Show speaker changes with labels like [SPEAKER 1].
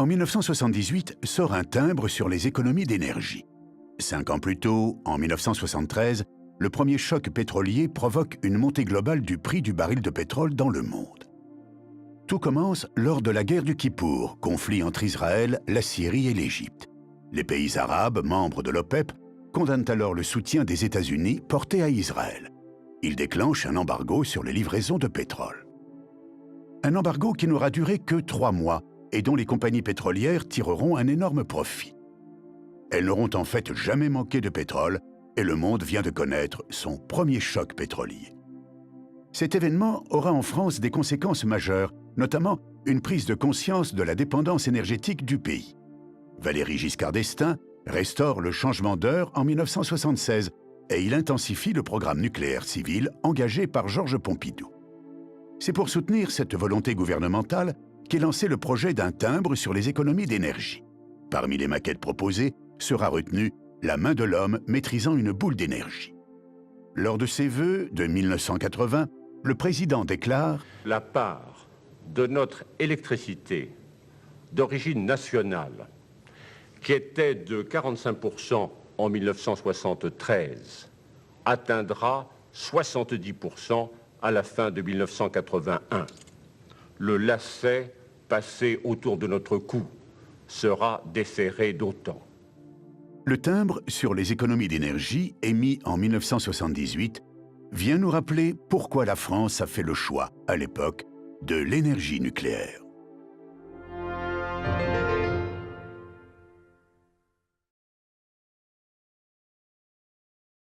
[SPEAKER 1] En 1978 sort un timbre sur les économies d'énergie. 5 ans plus tôt, en 1973, le premier choc pétrolier provoque une montée globale du prix du baril de pétrole dans le monde. Tout commence lors de la guerre du Kippour, conflit entre Israël, la Syrie et l'Égypte. Les pays arabes, membres de l'OPEP, condamnent alors le soutien des États-Unis porté à Israël. Ils déclenchent un embargo sur les livraisons de pétrole. Un embargo qui n'aura duré que 3 mois et dont les compagnies pétrolières tireront un énorme profit. Elles n'auront en fait jamais manqué de pétrole et le monde vient de connaître son premier choc pétrolier. Cet événement aura en France des conséquences majeures, notamment une prise de conscience de la dépendance énergétique du pays. Valéry Giscard d'Estaing restaure le changement d'heure en 1976 et il intensifie le programme nucléaire civil engagé par Georges Pompidou. C'est pour soutenir cette volonté gouvernementale qu'est lancé le projet d'un timbre sur les économies d'énergie. Parmi les maquettes proposées sera retenue la main de l'homme maîtrisant une boule d'énergie. Lors de ses vœux de 1980, le président déclare «
[SPEAKER 2] La part de notre électricité d'origine nationale, qui était de 45% en 1973, atteindra 70% à la fin de 1981. Le lacet passé autour de notre cou sera desserré d'autant. »
[SPEAKER 1] Le timbre sur les économies d'énergie, émis en 1978, vient nous rappeler pourquoi la France a fait le choix, à l'époque, de l'énergie nucléaire.